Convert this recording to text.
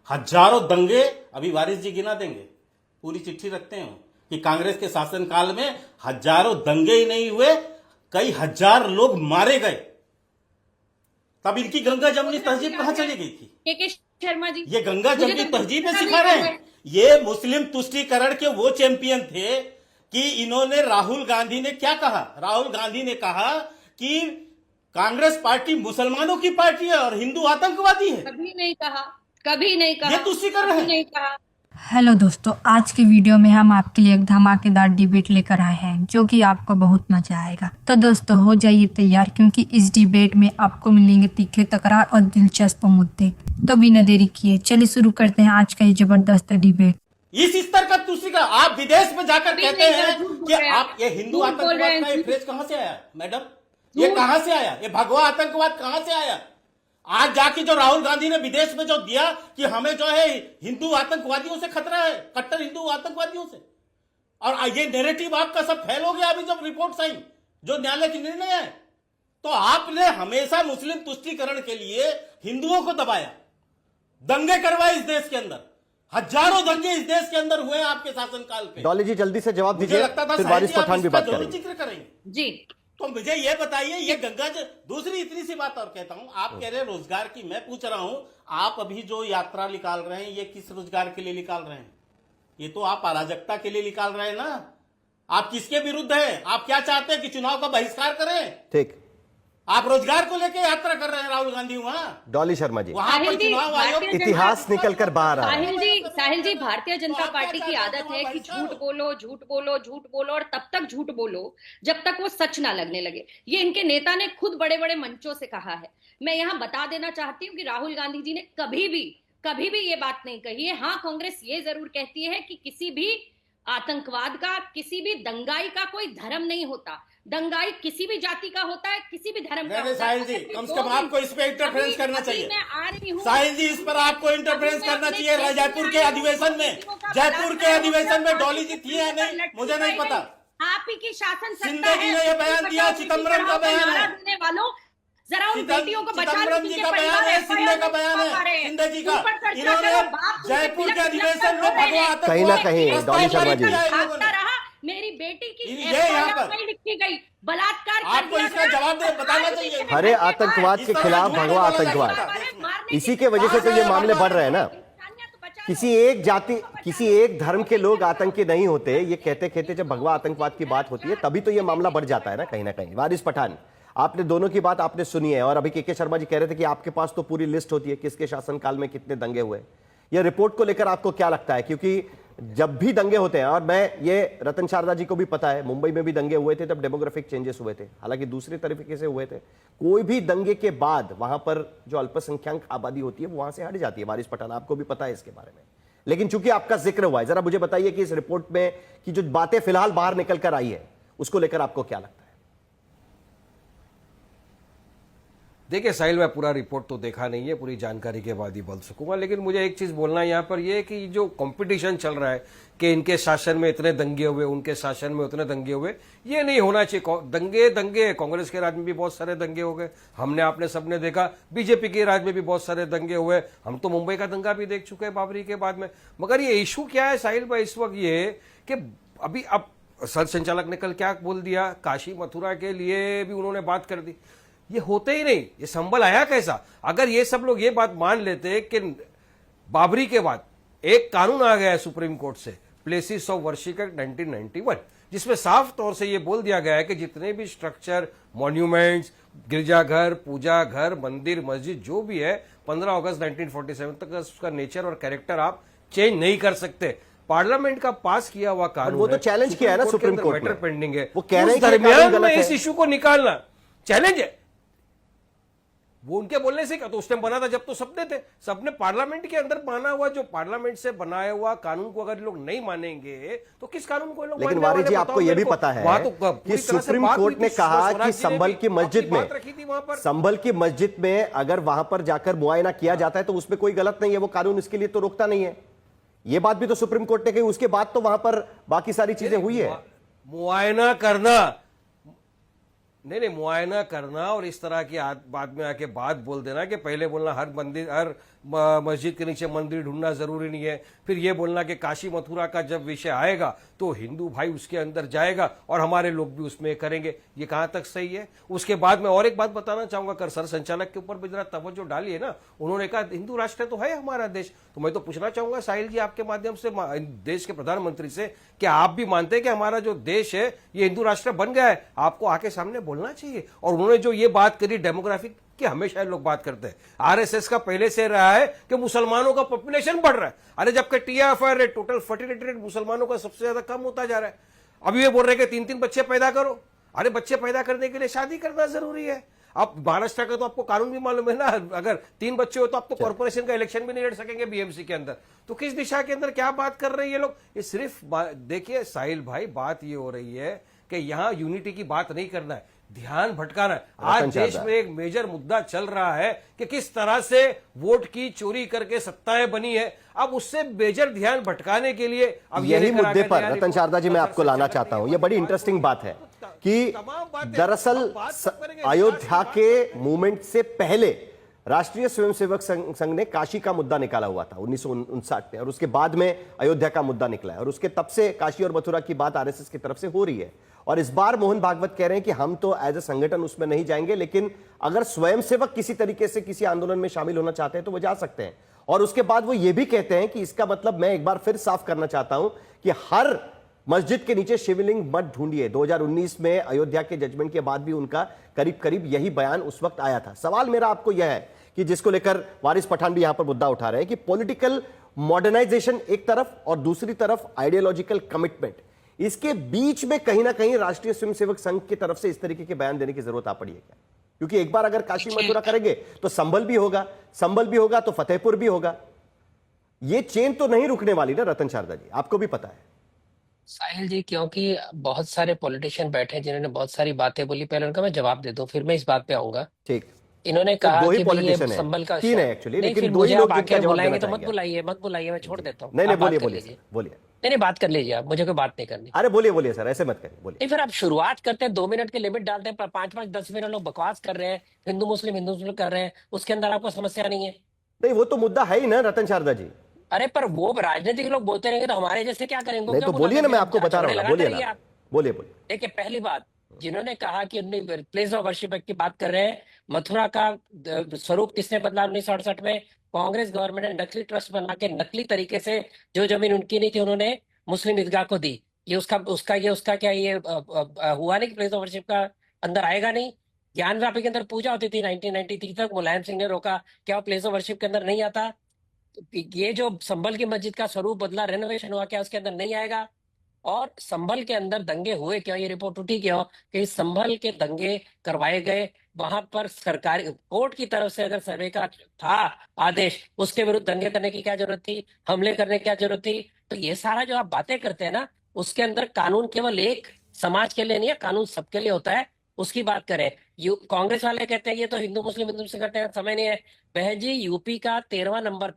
हजारों दंगे अभी वारिस जी गिना देंगे, पूरी चिट्ठी रखते हैं कि कांग्रेस के शासनकाल में हजारों दंगे ही नहीं हुए, कई हजार लोग मारे गए। तब इनकी गंगा जमनी तहजीब कहां चली गई थी? के शर्मा जी, ये गंगा जमनी तहजीब में सिखा रहे हैं। ये मुस्लिम तुष्टीकरण के वो चैंपियन थे कि इन्होंने, राहुल गांधी ने क्या कहा? राहुल गांधी ने कहा कि कांग्रेस पार्टी मुसलमानों की पार्टी है और हिंदू आतंकवादी है। कभी नहीं कहा, कभी नहीं कहा, ये तुष्टीकरण है। नहीं कहा। हेलो दोस्तों, आज के वीडियो में हम आपके लिए एक धमाकेदार डिबेट लेकर आए हैं जो कि आपको बहुत मजा आएगा। तो दोस्तों हो जाइए तैयार, क्योंकि इस डिबेट में आपको मिलेंगे तीखे तकरार और दिलचस्प मुद्दे। तो बिना देरी किए चलिए शुरू करते हैं आज का ये जबरदस्त डिबेट। इस स्तर का तुष्टीकरण आप विदेश में जाकर कहते हैं कि आप, ये हिंदू आतंकवाद का ये फ्रेज कहां से आया मैडम? ये कहां से आया? ये भगवा आतंकवाद कहां से आया? आज जाके जो राहुल गांधी ने विदेश में जो दिया कि हमें जो है हिंदू आतंकवादियों से खतरा है, कट्टर हिंदू आतंकवादियों से, और ये नैरेटिव आपका सब फेल हो गया अभी जब रिपोर्ट आई, जो न्यायालय की निर्णय है। तो आपने हमेशा मुस्लिम तुष्टीकरण के लिए हिंदुओं को दबाया, दंगे करवाए इस देश के अंदर, हजारों दंगे इस देश के अंदर हुए आपके शासनकाल पे। डॉली जी जल्दी से जवाब मुझे दीजिए, लगता था फिर वारिस पठान भी बात जरूर करेंगे। जिक्र करेंगे जी। तो मुझे ये बताइए, ये गंगा दूसरी इतनी सी बात और कहता हूं, आप कह रहे हैं रोजगार की, मैं पूछ रहा हूं आप अभी जो यात्रा निकाल रहे हैं ये किस रोजगार के लिए निकाल रहे हैं? ये तो आप अराजकता के लिए निकाल रहे हैं ना। आप किसके विरुद्ध हैं? आप क्या चाहते हैं कि चुनाव का बहिष्कार करें? ठीक, आप रोजगार को लेकर यात्रा कर रहे हैं राहुल गांधी वहां, डॉली शर्मा जी, वहां पर चुनाव आयोग इतिहास निकल कर बाहर आ रहा है। साहिल जी, भारतीय जनता पार्टी की आदत है कि झूठ बोलो, झूठ बोलो, झूठ बोलो और तब तक झूठ बोलो जब तक वो सच ना लगने लगे। ये इनके नेता ने खुद बड़े बड़े मंचों से कहा है। मैं यहाँ बता देना चाहती हूँ कि राहुल गांधी जी ने कभी भी ये बात नहीं कही है। हाँ, कांग्रेस ये जरूर कहती है कि किसी भी आतंकवाद का, किसी भी दंगाई का कोई धर्म नहीं होता। दंगाई किसी भी जाति का होता है, किसी भी धर्म का होता है। साहिल जी, कम से कम आपको इस पे इंटरफेरेंस करना चाहिए। मैं आ रही हूँ साहिल जी, इस पर आपको इंटरफेरेंस करना चाहिए। जयपुर के अधिवेशन में, जयपुर के अधिवेशन में डॉली जी थी या नहीं मुझे नहीं पता। आप ही की शासन शिंदे जी ने यह बयान दिया, चिदम्बरम का बयान है, वालों, जरा उन बेटियों को बचा लो। चिदम्बरम जी का बयान है, शिंदे का बयान है, शिंदे जी का। इन्होंने जयपुर के अधिवेशन में भगवा कहीं ना कहीं डॉली शर्मा जी, मेरी बेटी की ये यहाँ पर लिखी गई, बलात्कार आपको इसका जवाब बताना चाहिए। हरे आतंकवाद के खिलाफ भगवा आतंकवाद, इसी के वजह से तो ये मामले बढ़ रहे हैं ना। किसी एक जाति, किसी एक धर्म के लोग आतंकी नहीं होते, ये कहते कहते जब भगवा आतंकवाद की बात होती है तभी तो ये मामला बढ़ जाता है ना कहीं ना कहीं। वारिस पठान, आपने दोनों की बात आपने सुनी है, और अभी के शर्मा जी कह रहे थे कि आपके पास तो पूरी लिस्ट होती है किसके शासनकाल में कितने दंगे हुए। यह रिपोर्ट को लेकर आपको क्या लगता है? क्योंकि जब भी दंगे होते हैं, और मैं ये रतन शारदा जी को भी पता है, मुंबई में भी दंगे हुए थे तब डेमोग्राफिक चेंजेस हुए थे, हालांकि दूसरे तरीके से हुए थे। कोई भी दंगे के बाद वहां पर जो अल्पसंख्यक आबादी होती है वो वहां से हट जाती है। वारिस पठान, आपको भी पता है इसके बारे में, लेकिन चूंकि आपका जिक्र हुआ है, जरा मुझे बताइए कि इस रिपोर्ट में की जो बातें फिलहाल बाहर निकल कर आई है उसको लेकर आपको क्या लगता है? देखिए साहिल, मैं पूरा रिपोर्ट तो देखा नहीं है, पूरी जानकारी के बाद ही बोल सकूंगा, लेकिन मुझे एक चीज बोलना है यहाँ पर ये कि जो कंपटीशन चल रहा है कि इनके शासन में इतने दंगे हुए, उनके शासन में उतने दंगे हुए, ये नहीं होना चाहिए। दंगे कांग्रेस के राज में भी बहुत सारे दंगे हो गए, हमने आपने सबने देखा। बीजेपी के राज में भी बहुत सारे दंगे हुए, हम तो मुंबई का दंगा भी देख चुके हैं बाबरी के बाद में। मगर ये इशू क्या है साहिल भाई इस वक्त, ये कि अभी अब सर संचालक ने कल क्या बोल दिया, काशी मथुरा के लिए भी उन्होंने बात कर दी। ये होते ही नहीं, ये संभल आया कैसा? अगर ये सब लोग ये बात मान लेते कि बाबरी के बाद एक कानून आ गया है सुप्रीम कोर्ट से, प्लेसेस ऑफ वर्शिप एक्ट 1991, जिसमें साफ तौर से ये बोल दिया गया है कि जितने भी स्ट्रक्चर, मॉन्यूमेंट्स, गिरजाघर, पूजा घर, मंदिर, मस्जिद जो भी है 15 अगस्त 1947 तक उसका नेचर और कैरेक्टर आप चेंज नहीं कर सकते। पार्लियामेंट का पास किया हुआ कानून, वो तो चैलेंज किया है ना सुप्रीम कोर्ट में, पेंडिंग है, वो कह रहे हैं दरमियान में इस इशू को निकालना चैलेंज है। वो उनके बोलने से क्या, तो उस टाइम बना था जब तो सबने थे, सबने पार्लियामेंट के अंदर बना हुआ, जो पार्लियामेंट से बनाया हुआ कानून को अगर लोग नहीं मानेंगे तो किस कानून को लोग? लेकिन वारिस जी, आपको यह भी पता है कि सुप्रीम कोर्ट ने कहा कि संभल की मस्जिद में, संभल की मस्जिद में अगर वहां पर जाकर मुआयना किया जाता है तो उसमें कोई गलत नहीं है, वो कानून इसके लिए तो रोकता नहीं है। ये बात भी तो सुप्रीम कोर्ट ने कही, उसके बाद तो वहां पर बाकी सारी चीजें हुई है। मुआयना करना नहीं नहीं, मुआयना करना और इस तरह की बाद में आके बात बोल देना कि पहले बोलना हर मंदिर, हर मस्जिद के नीचे मंदिर ढूंढना जरूरी नहीं है, फिर ये बोलना कि काशी मथुरा का जब विषय आएगा तो हिंदू भाई उसके अंदर जाएगा और हमारे लोग भी उसमें करेंगे, ये कहां तक सही है। उसके बाद मैं और एक बात बताना चाहूंगा, कर सर संचालक के ऊपर भी जरा तवज्जो डालिए ना, उन्होंने कहा हिंदू राष्ट्र तो है हमारा देश, तो मैं तो पूछना चाहूंगा साहिल जी आपके माध्यम से देश के प्रधानमंत्री से, क्या आप भी मानते हैं कि हमारा जो देश है ये हिंदू राष्ट्र बन गया है? आपको आके सामने बोलना चाहिए। और उन्होंने जो ये बात करी डेमोग्राफिक कि हमेशा लोग बात करते हैं, आरएसएस का पहले से रहा है कि मुसलमानों का पॉपुलेशन बढ़ रहा है, अरे जबकि TFR rate, total fertility rate मुसलमानों का सबसे ज्यादा कम होता जा रहा है। अभी ये बोल रहे हैं कि 3-3 बच्चे पैदा करो, अरे बच्चे पैदा करने के लिए शादी करना जरूरी है। आप महाराष्ट्र का तो आपको कानून भी मालूम है ना, अगर 3 बच्चे हो तो आप तो कॉर्पोरेशन का इलेक्शन भी नहीं लड़ सकेंगे बीएमसी के अंदर। तो किस दिशा के अंदर क्या बात कर रहे हैं ये लोग? ये सिर्फ देखिए साहिल भाई, बात ये हो रही है कि यहां यूनिटी की बात नहीं करना है, ध्यान भटकाना है। आज देश में एक मेजर मुद्दा चल रहा है कि किस तरह से वोट की चोरी करके सत्ताएं बनी है, अब उससे मेजर ध्यान भटकाने के लिए अब यही मुद्दे पर रतन शारदा जी मैं आपको लाना चाहता हूं। ये बड़ी इंटरेस्टिंग बात है कि दरअसल अयोध्या के मूवमेंट से पहले राष्ट्रीय स्वयंसेवक संघ ने काशी का मुद्दा निकाला हुआ था 1959 में, और उसके बाद में अयोध्या का मुद्दा निकला है, और उसके तब से काशी और मथुरा की बात आरएसएस की तरफ से हो रही है। और इस बार मोहन भागवत कह रहे हैं कि हम तो एज ए संगठन उसमें नहीं जाएंगे, लेकिन अगर स्वयंसेवक किसी तरीके से किसी आंदोलन में शामिल होना चाहते हैं तो वो जा सकते हैं। और उसके बाद वो ये भी कहते हैं कि इसका मतलब, मैं एक बार फिर साफ करना चाहता हूं कि हर मस्जिद के नीचे शिवलिंग मत ढूंढिए। 2019 में अयोध्या के जजमेंट के बाद भी उनका करीब करीब यही बयान उस वक्त आया था। सवाल मेरा आपको यह है कि जिसको लेकर वारिस पठान भी यहां पर मुद्दा उठा रहे हैं कि पॉलिटिकल मॉडर्नाइजेशन एक तरफ और दूसरी तरफ आइडियोलॉजिकल कमिटमेंट, इसके बीच में कहीं ना कहीं राष्ट्रीय स्वयंसेवक संघ की तरफ से इस तरीके के बयान देने की जरूरत आ पड़ी है क्या? क्योंकि एक बार अगर काशी मथुरा करेंगे तो संभल भी होगा, संभल भी होगा तो फतेहपुर भी होगा। ये चेन तो नहीं रुकने वाली ना रतन शारदा जी, आपको भी पता है। साहिल जी, क्योंकि बहुत सारे पॉलिटिशियन बैठे हैं जिन्होंने बहुत सारी बातें बोली, पहले उनका मैं जवाब दे दूं, फिर मैं इस बात पे आऊंगा। ठीक, इन्होंने तो कहा दो ही कि भाई ये पॉलिटिशियन है, संभल का 3 है एक्चुअली, नहीं, लेकिन फिर 2 ही मुझे लोग आप जिनका आके जवाब बुलाएंगे देना तो मत चाहेंगे। बुलाइए, मत बुलाइए, मैं छोड़ देता हूँ। नहीं नहीं, आप बात बोलिए कर बोलिए लीजिए। सर, बोलिए। नहीं, बात कर लीजिए आप, मुझे कोई बात नहीं करनी। अरे बोलिए बोलिए सर, ऐसे मत करिए, बोलिए। नहीं, फिर आप शुरुआत करते हैं, 2 मिनट की लिमिट डालते हैं, 5-5 10 मिनट लोग बकवास कर रहे हैं, हिंदू मुस्लिम कर रहे हैं, उसके अंदर आपको समस्या नहीं है। नहीं, वो तो मुद्दा है ही ना रतन शारदा जी। अरे पर वो राजनीतिक लोग बोलते रहेंगे तो हमारे जैसे क्या करेंगे? नहीं तो बोलिए ना, मैं आपको बता रहा हूँ ना, बोलिए ना, बोलिए बोलिए। देखिए, पहली बात, जिन्होंने कहा कि प्लेस ऑफ वर्शिप की बात कर रहे हैं, मथुरा का स्वरूप किसने बदला 1968 में? कांग्रेस गवर्नमेंट ने नकली ट्रस्ट बना के नकली तरीके से जो जमीन उनकी नहीं थी उन्होंने मुस्लिम ईदगाह को दी। ये उसका क्या ये हुआ नहीं कि प्लेस ऑफ वर्शिप का अंदर आएगा नहीं? ज्ञान व्यापी के अंदर पूजा होती थी 1993 तक, मुलायम सिंह ने रोका, क्या प्लेस ऑफ वर्शिप के अंदर नहीं आता? ये जो संभल की मस्जिद का स्वरूप बदला, रेनोवेशन हुआ, क्या उसके अंदर नहीं आएगा? और संभल के अंदर दंगे हुए क्यों? ये रिपोर्ट उठी क्यों कि संभल के दंगे करवाए गए? वहां पर सरकारी कोर्ट की तरफ से अगर सर्वे का था आदेश, उसके विरुद्ध दंगे करने की क्या जरूरत थी? हमले करने की क्या जरूरत थी? तो ये सारा जो आप बातें करते हैं ना, उसके अंदर कानून केवल एक समाज के लिए नहीं है, कानून सबके लिए होता है, उसकी बात करें। कांग्रेस वाले कहते हैं ये तो हिंदू मुस्लिम करते हैं, समय नहीं है। बहन जी, यूपी का 13वां नंबर था।